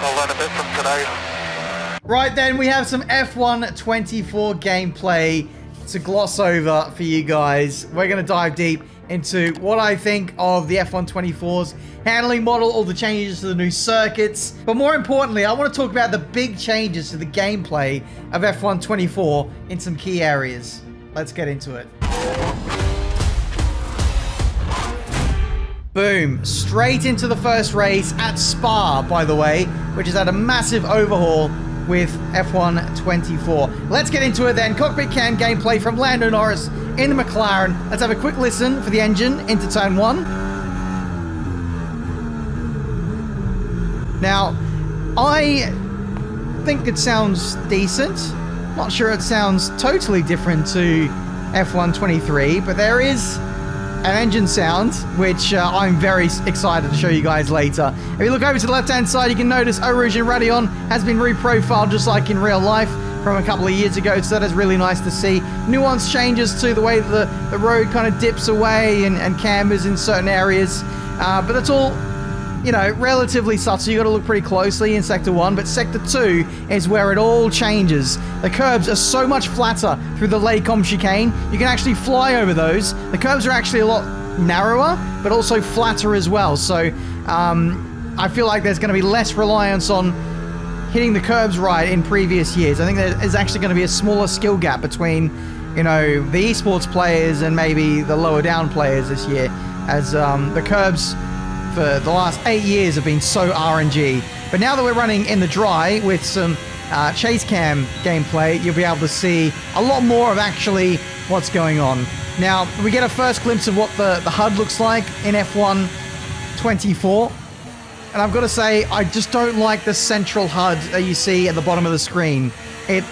I'll learn a bit from today. Right then, we have some F1 24 gameplay to gloss over for you guys. We're going to dive deep into what I think of the F1 24's handling model, all the changes to the new circuits. But more importantly, I want to talk about the big changes to the gameplay of F1 24 in some key areas. Let's get into it. Boom. Straight into the first race at Spa, by the way, which has had a massive overhaul with F1 24. Let's get into it then. Cockpit cam gameplay from Lando Norris in the McLaren. Let's have a quick listen for the engine into turn 1. Now, I think it sounds decent. Not sure it sounds totally different to F1 23, but there is an engine sound, which I'm very excited to show you guys later. If you look over to the left-hand side, you can notice Eau Rouge and Radeon has been reprofiled just like in real life from a couple of years ago, so that is really nice to see. Nuance changes to the way the road kind of dips away and cambers in certain areas, but that's all, you know, relatively subtle. You got to look pretty closely in Sector 1, but Sector 2 is where it all changes. The curbs are so much flatter through the Les Combes chicane. You can actually fly over those. The curbs are actually a lot narrower, but also flatter as well. So I feel like there's going to be less reliance on hitting the curbs right in previous years. I think there is actually going to be a smaller skill gap between, you know, the esports players and maybe the lower down players this year, as the curbs for the last 8 years have been so RNG. But now that we're running in the dry with some chase cam gameplay, you'll be able to see a lot more of actually what's going on. Now, we get a first glimpse of what the HUD looks like in F1 24. And I've got to say, I just don't like the central HUD that you see at the bottom of the screen. It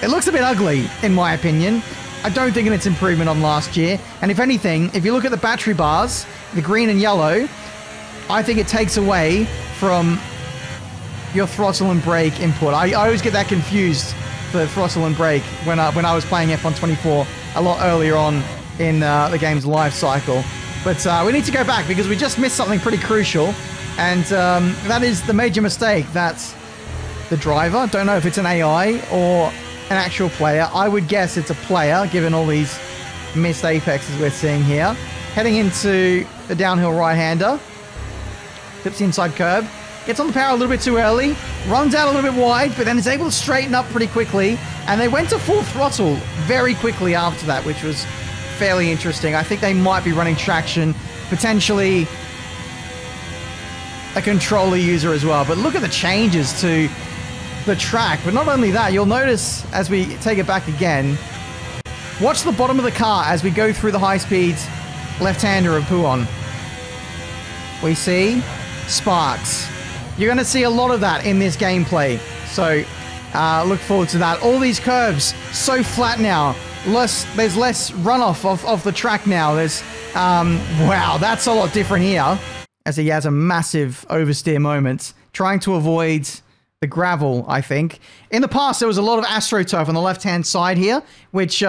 looks a bit ugly, in my opinion. I don't think it's an improvement on last year. And if anything, if you look at the battery bars, the green and yellow, I think it takes away from your throttle and brake input. I always get that confused for throttle and brake when I was playing F1 24 a lot earlier on in the game's life cycle. But we need to go back because we just missed something pretty crucial. And that is the major mistake that the driver, don't know if it's an AI or an actual player. I would guess it's a player, given all these missed apexes we're seeing here. Heading into the downhill right-hander. Clips the inside curb. Gets on the power a little bit too early. Runs out a little bit wide, but then is able to straighten up pretty quickly. And they went to full throttle very quickly after that, which was fairly interesting. I think they might be running traction, potentially a controller user as well. But look at the changes to the track. But not only that, you'll notice as we take it back again, watch the bottom of the car as we go through the high-speed left-hander of Pouhon. We see sparks. You're going to see a lot of that in this gameplay. So look forward to that. All these curbs so flat now. There's less runoff of the track now. There's wow, that's a lot different here. As he has a massive oversteer moment, trying to avoid the gravel, I think. In the past, there was a lot of AstroTurf on the left-hand side here, which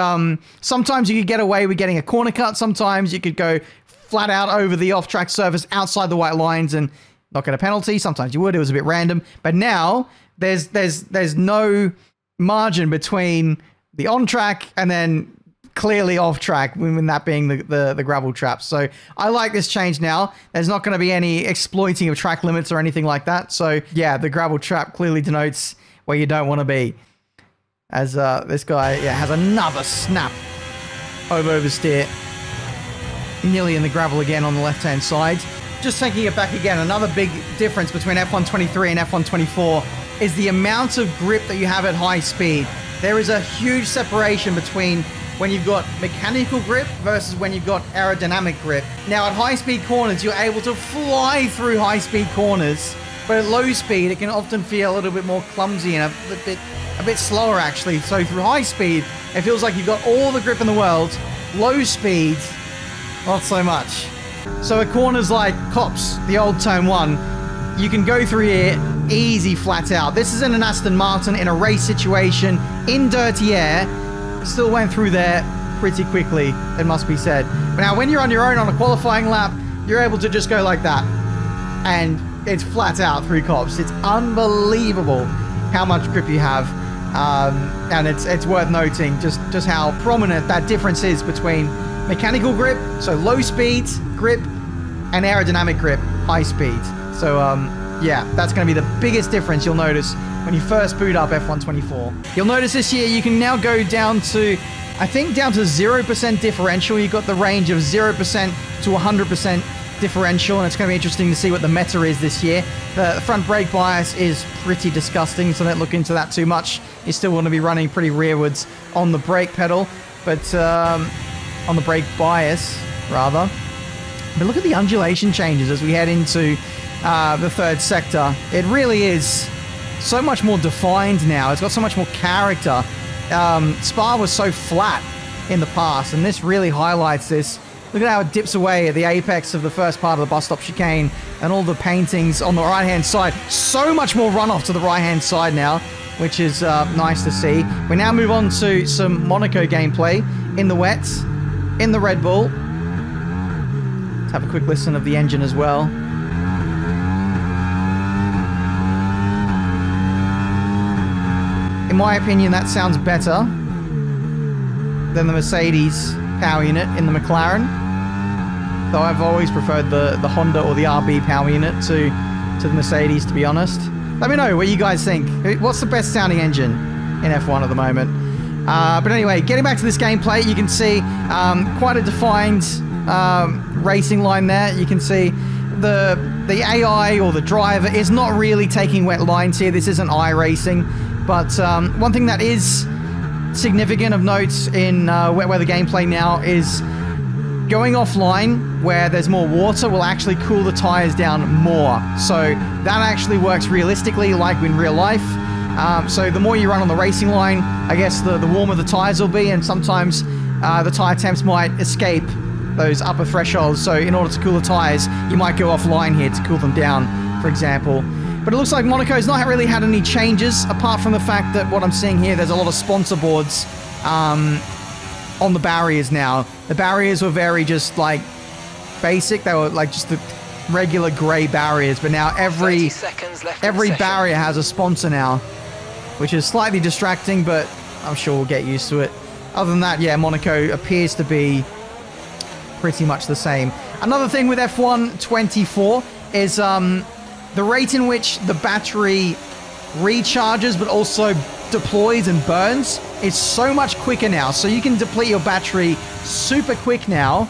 sometimes you could get away with getting a corner cut. Sometimes you could go flat out over the off-track surface outside the white lines and not get a penalty. Sometimes you would. It was a bit random. But now, there's no margin between the on-track and then clearly off-track, when that being the gravel traps. So I like this change now. There's not going to be any exploiting of track limits or anything like that. So yeah, the gravel trap clearly denotes where you don't want to be. As this guy has another snap oversteer. Nearly in the gravel again on the left-hand side. Just taking it back again, another big difference between F1 23 and F1 24 is the amount of grip that you have at high speed. There is a huge separation between when you've got mechanical grip versus when you've got aerodynamic grip. Now at high-speed corners, you're able to fly through high-speed corners, but at low speed, it can often feel a little bit more clumsy and a bit slower actually. So through high speed, it feels like you've got all the grip in the world. Low speed, not so much. So at corners like Copse, the old Turn 1, you can go through here easy flat out. This isn't an Aston Martin in a race situation, in dirty air. Still went through there pretty quickly, it must be said. But now when you're on your own on a qualifying lap, you're able to just go like that. And it's flat out through cops. It's unbelievable how much grip you have. And it's worth noting just how prominent that difference is between mechanical grip, so low speed grip, and aerodynamic grip, high speed. So yeah, that's going to be the biggest difference you'll notice when you first boot up F124. You'll notice this year you can now go down to, I think, down to 0% differential. You've got the range of 0% to 100% differential, and it's going to be interesting to see what the meta is this year. The front brake bias is pretty disgusting, so don't look into that too much. You still want to be running pretty rearwards on the brake pedal, but on the brake bias, rather. But look at the undulation changes as we head into the third sector. It really is so much more defined now. It's got so much more character. Spa was so flat in the past, and this really highlights this. Look at how it dips away at the apex of the first part of the bus stop chicane, and all the paintings on the right-hand side. So much more runoff to the right-hand side now, which is nice to see. We now move on to some Monaco gameplay in the wet, in the Red Bull. Let's have a quick listen of the engine as well. In my opinion, that sounds better than the Mercedes power unit in the McLaren. Though I've always preferred the Honda or the RB power unit to the Mercedes, to be honest. Let me know what you guys think. What's the best sounding engine in F1 at the moment? But anyway, getting back to this gameplay, you can see quite a defined racing line there. You can see the AI or the driver is not really taking wet lines here. This isn't iRacing. But one thing that is significant of note in wet weather gameplay now is going offline where there's more water will actually cool the tires down more. So that actually works realistically like in real life. So the more you run on the racing line, I guess the warmer the tires will be, and sometimes the tire temps might escape those upper thresholds. So in order to cool the tires, you might go offline here to cool them down, for example. But it looks like Monaco's not really had any changes, apart from the fact that what I'm seeing here, there's a lot of sponsor boards on the barriers now. The barriers were very just like basic. They were like just the regular grey barriers, but now every barrier has a sponsor now, which is slightly distracting, but I'm sure we'll get used to it. Other than that, yeah, Monaco appears to be pretty much the same. Another thing with F1 24 is the rate in which the battery recharges but also deploys and burns is so much quicker now. So you can deplete your battery super quick now,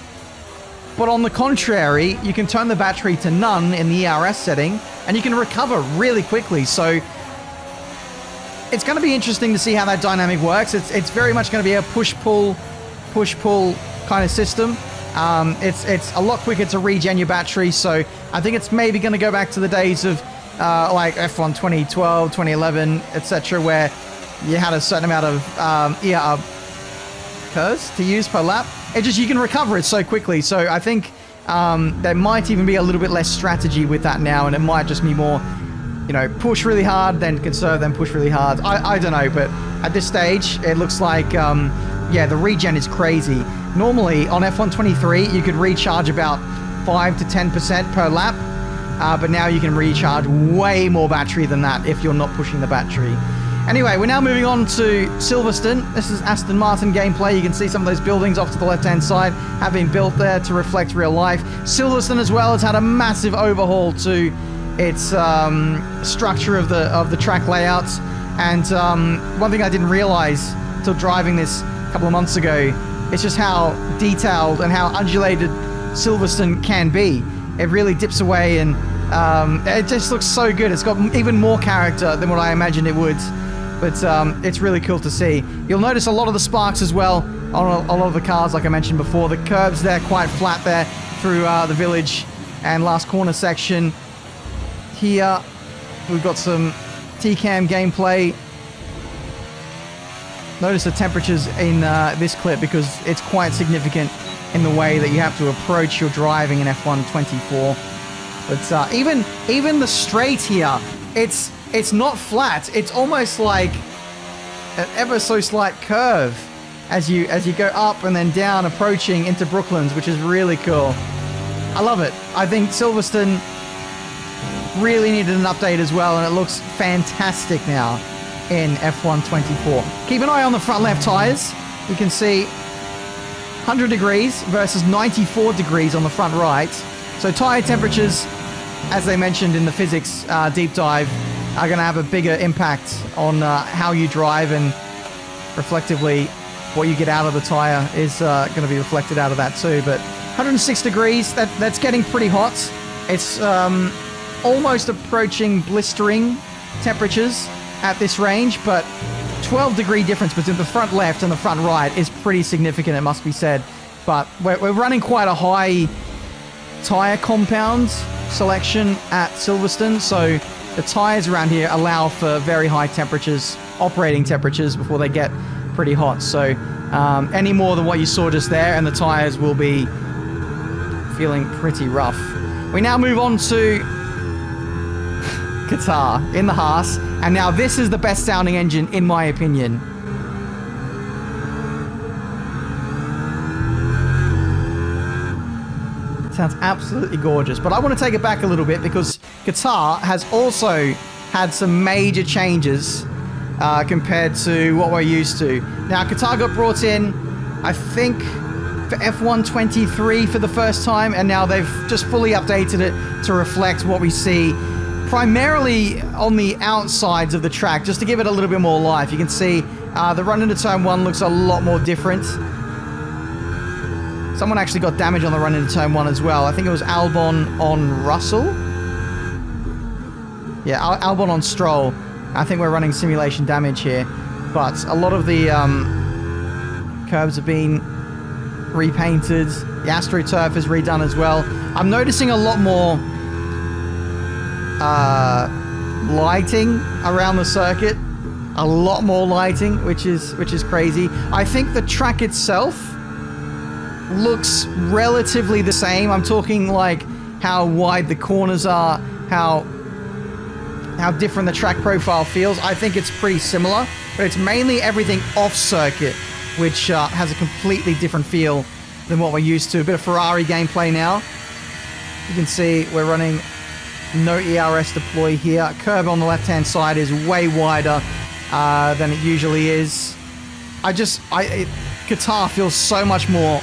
but on the contrary, you can turn the battery to none in the ERS setting and you can recover really quickly. So it's going to be interesting to see how that dynamic works. It's very much going to be a push-pull kind of system. It's a lot quicker to regen your battery, so I think it's maybe going to go back to the days of like F1 2012, 2011, etc., where you had a certain amount of curves to use per lap. You can recover it so quickly, so I think there might even be a little bit less strategy with that now, and it might just be more, you know, push really hard, then conserve, then push really hard. I don't know, but at this stage, it looks like, yeah, the regen is crazy. Normally, on F1 23, you could recharge about 5 to 10% per lap, but now you can recharge way more battery than that if you're not pushing the battery. Anyway, we're now moving on to Silverstone. This is Aston Martin gameplay. You can see some of those buildings off to the left-hand side have been built there to reflect real life. Silverstone as well has had a massive overhaul to its structure of the track layouts. And one thing I didn't realize until driving this a couple of months ago, it's just how detailed and how undulated Silverstone can be. It really dips away, and it just looks so good. It's got even more character than what I imagined it would. But it's really cool to see. You'll notice a lot of the sparks as well on a lot of the cars, like I mentioned before. The curbs there quite flat there through the village and last corner section. Here we've got some T-Cam gameplay. Notice the temperatures in this clip because it's quite significant in the way that you have to approach your driving in F1 24. But even the straight here, it's not flat. It's almost like an ever so slight curve as you go up and then down, approaching into Brooklands, which is really cool. I love it. I think Silverstone really needed an update as well, and it looks fantastic now in F1 24. Keep an eye on the front left tires. You can see 100 degrees versus 94 degrees on the front right. So tire temperatures, as they mentioned in the physics deep dive, are going to have a bigger impact on how you drive, and reflectively what you get out of the tire is going to be reflected out of that too. But 106 degrees, that's getting pretty hot. It's almost approaching blistering temperatures at this range, but 12-degree difference between the front left and the front right is pretty significant, it must be said. But we're running quite a high tire compound selection at Silverstone, so the tires around here allow for very high temperatures, operating temperatures, before they get pretty hot. So any more than what you saw just there, and the tires will be feeling pretty rough. We now move on to Qatar in the Haas, and now this is the best sounding engine in my opinion. It sounds absolutely gorgeous, but I want to take it back a little bit because Qatar has also had some major changes compared to what we're used to. Now, Qatar got brought in, I think, for F1 23 for the first time, and now they've just fully updated it to reflect what we see primarily on the outsides of the track, just to give it a little bit more life. You can see the run into turn 1 looks a lot more different. Someone actually got damage on the run into turn 1 as well. I think it was Albon on Russell. Yeah, Albon on Stroll. I think we're running simulation damage here, but a lot of the curbs have been repainted. The AstroTurf is redone as well. I'm noticing a lot more lighting around the circuit. A lot more lighting, which is crazy. I think the track itself looks relatively the same. I'm talking like how wide the corners are, how different the track profile feels. I think it's pretty similar, but it's mainly everything off circuit, which has a completely different feel than what we're used to. A bit of Ferrari gameplay now. You can see we're running no ERS deploy here. Curb on the left-hand side is way wider than it usually is. Qatar feels so much more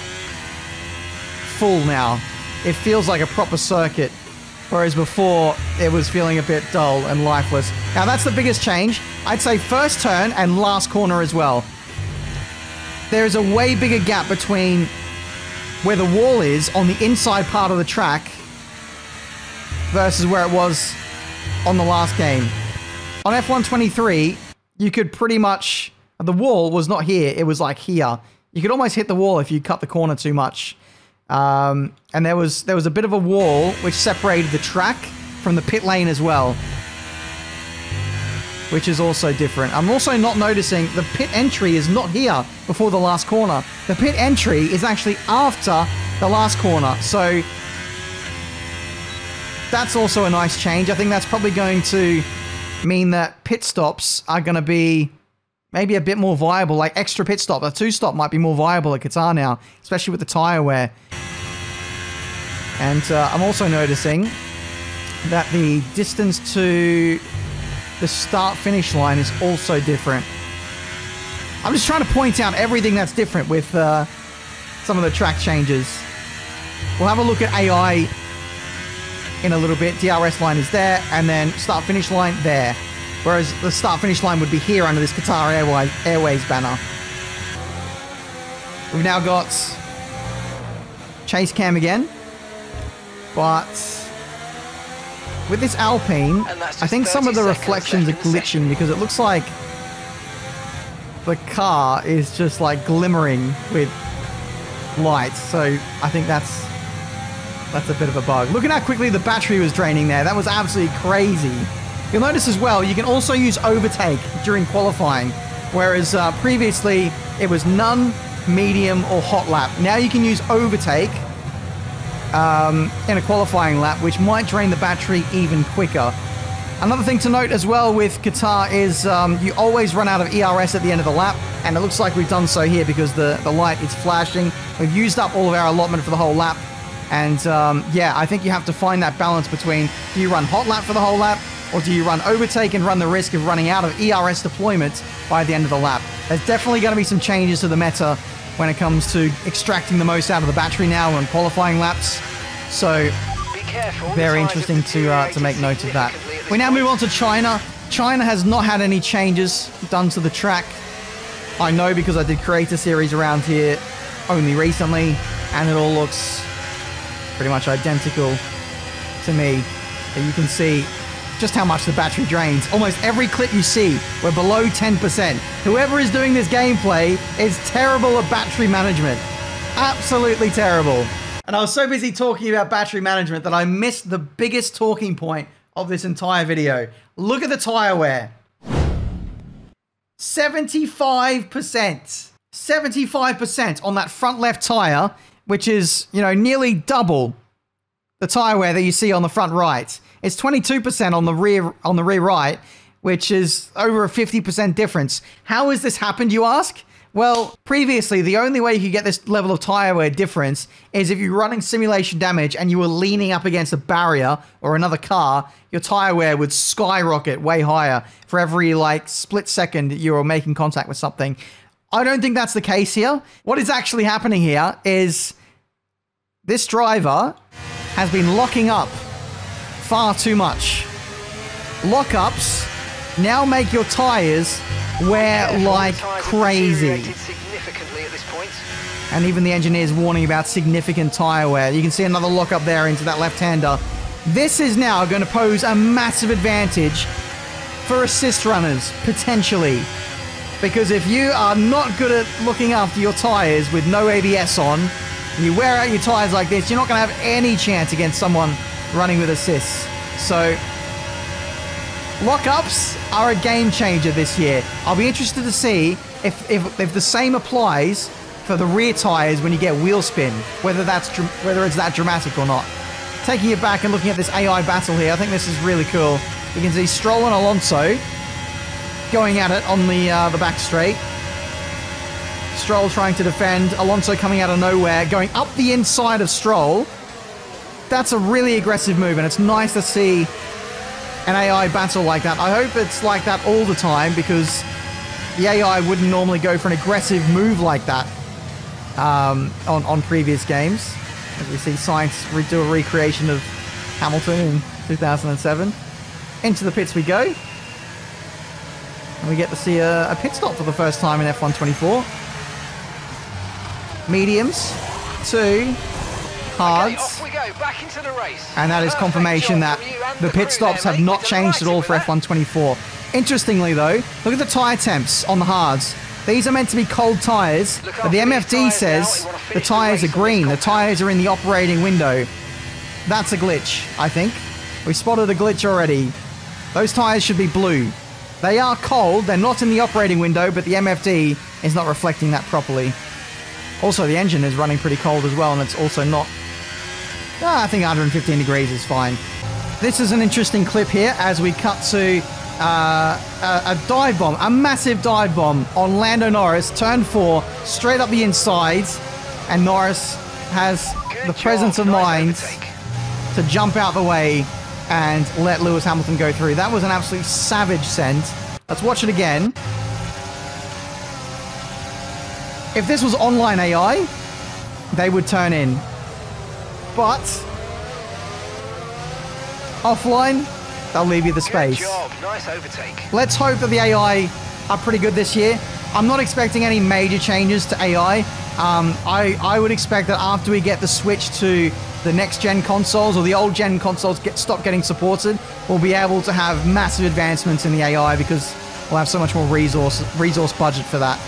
full now. It feels like a proper circuit, whereas before it was feeling a bit dull and lifeless. Now that's the biggest change. I'd say first turn and last corner as well. There is a way bigger gap between where the wall is on the inside part of the track versus where it was on the last game. On F1 23, you could pretty much... The wall was not here, it was like here. You could almost hit the wall if you cut the corner too much. And there was a bit of a wall which separated the track from the pit lane as well, which is also different. I'm also not noticing the pit entry is not here before the last corner. The pit entry is actually after the last corner. So that's also a nice change. I think that's probably going to mean that pit stops are going to be maybe a bit more viable, like extra pit stop. A 2-stop might be more viable at Qatar now, especially with the tire wear. And I'm also noticing that the distance to the start-finish line is also different. I'm just trying to point out everything that's different with some of the track changes. We'll have a look at AI in a little bit. DRS line is there, and then start-finish line there. Whereas the start-finish line would be here under this Qatar Airways banner. We've now got chase cam again. But with this Alpine, I think some of the reflections are glitching because it looks like the car is just like glimmering with light. So I think that's a bit of a bug. Look at how quickly the battery was draining there. That was absolutely crazy. You'll notice as well, you can also use overtake during qualifying, whereas previously it was none, medium, or hot lap. Now you can use overtake in a qualifying lap, which might drain the battery even quicker. Another thing to note as well with Qatar is you always run out of ERS at the end of the lap, and it looks like we've done so here because the light is flashing. We've used up all of our allotment for the whole lap, And yeah, I think you have to find that balance between, do you run hot lap for the whole lap, or do you run overtake and run the risk of running out of ERS deployment by the end of the lap? There's definitely going to be some changes to the meta when it comes to extracting the most out of the battery now on qualifying laps. So very interesting to make note of that. We now move on to China. China has not had any changes done to the track. I know because I did create a series around here only recently, and it all looks pretty much identical to me. And you can see just how much the battery drains. Almost every clip you see, we're below 10%. Whoever is doing this gameplay is terrible at battery management. Absolutely terrible. And I was so busy talking about battery management that I missed the biggest talking point of this entire video. Look at the tire wear. 75%. 75% on that front left tire, which is, you know, nearly double the tire wear that you see on the front right. It's 22% on the rear right, which is over a 50% difference. How has this happened, you ask? Well, previously, the only way you could get this level of tire wear difference is if you're running simulation damage and you were leaning up against a barrier or another car, your tire wear would skyrocket way higher for every, like, split second you were making contact with something. I don't think that's the case here. What is actually happening here is this driver has been locking up far too much. Lockups now make your tires wear like crazy. And even the engineer's warning about significant tire wear. You can see another lockup there into that left-hander. This is now going to pose a massive advantage for assist runners, potentially. Because if you are not good at looking after your tires with no ABS on, and you wear out your tires like this, you're not going to have any chance against someone running with assists. So lockups are a game changer this year. I'll be interested to see if the same applies for the rear tires when you get wheel spin, whether it's that dramatic or not. Taking it back and looking at this AI battle here, I think this is really cool. You can see Stroll and Alonso going at it on the back straight. Stroll trying to defend, Alonso coming out of nowhere, going up the inside of Stroll. That's a really aggressive move, and it's nice to see an AI battle like that. I hope it's like that all the time, because the AI wouldn't normally go for an aggressive move like that on previous games. As we see Sainz do a recreation of Hamilton in 2007. Into the pits we go. And we get to see a pit stop for the first time in F1 24. Mediums to hards. Okay, off we go, back into the race. And that is confirmation that the pit stops have not changed at all for F1 24. Interestingly though, look at the tyre temps on the hards. These are meant to be cold tyres, but the MFD says the tyres are green. The tyres are in the operating window. That's a glitch, I think. We spotted a glitch already. Those tyres should be blue. They are cold, they're not in the operating window, but the MFD is not reflecting that properly. Also, the engine is running pretty cold as well, and it's also not... I think 115 degrees is fine. This is an interesting clip here as we cut to a dive bomb, a massive dive bomb on Lando Norris, turn 4, straight up the inside, and Norris has the presence of mind to jump out the way and let Lewis Hamilton go through. That was an absolute savage send. Let's watch it again. If this was online AI, they would turn in. But offline, they'll leave you the space. Good job. Nice overtake. Let's hope that the AI are pretty good this year. I'm not expecting any major changes to AI. I would expect that after we get the switch to the next-gen consoles, or the old-gen consoles stop getting supported, we'll be able to have massive advancements in the AI, because we'll have so much more resource budget for that.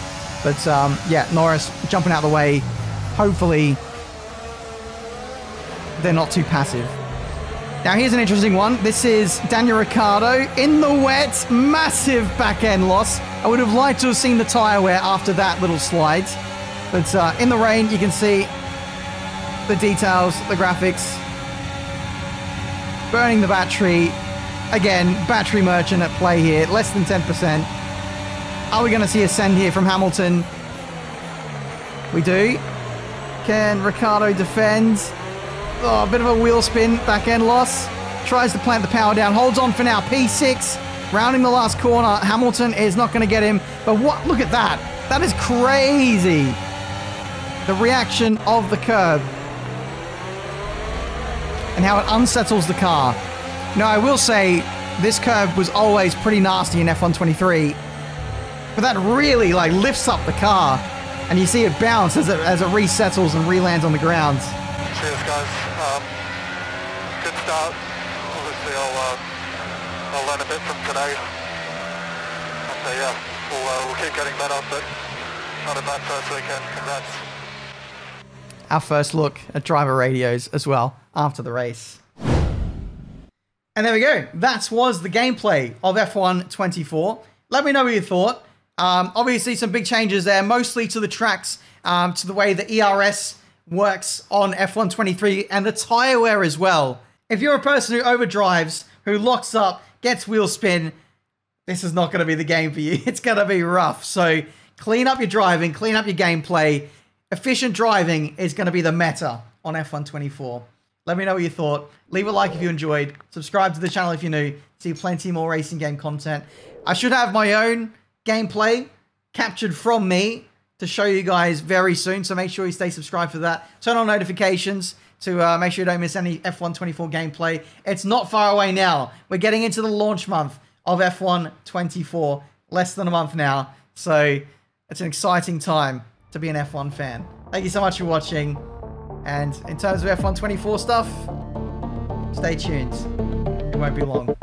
But yeah, Norris jumping out of the way. Hopefully they're not too passive. Now here's an interesting one. This is Daniel Ricciardo in the wet. Massive back-end loss. I would have liked to have seen the tyre wear after that little slide. But in the rain, you can see the details, the graphics. Burning the battery. Again, battery merchant at play here. Less than 10%. Are we going to see a send here from. We do. Can Ricciardo defend? Oh, a bit of a wheel spin, back end loss. Tries to plant the power down, holds on for now. P6, rounding the last corner. Hamilton is not going to get him. But what? Look at that. That is crazy. The reaction of the curb. And how it unsettles the car. Now, I will say, this curb was always pretty nasty in F1 23. But that really, like, lifts up the car. And you see it bounce as it resettles and re-lands on the ground. Cheers, guys. Good start. Obviously, I'll learn a bit from today. So yeah, we'll keep getting better, but not a bad first weekend. Congrats. Our first look at driver radios as well after the race. And there we go. That was the gameplay of F1 24. Let me know what you thought. Obviously, some big changes there, mostly to the tracks, to the way the ERS works on F1 23 and the tyre wear as well. If you're a person who overdrives, who locks up, gets wheel spin, this is not going to be the game for you. It's going to be rough. So clean up your driving, clean up your gameplay. Efficient driving is going to be the meta on F1 24. Let me know what you thought. Leave a like if you enjoyed. Subscribe to the channel if you're new. See plenty more racing game content. I should have my own gameplay captured from me to show you guys very soon. So make sure you stay subscribed for that. Turn on notifications to make sure you don't miss any F1 24 gameplay. It's not far away now. We're getting into the launch month of F1 24. Less than a month now. So it's an exciting time to be an F1 fan. Thank you so much for watching. And in terms of F1 24 stuff, stay tuned. It won't be long.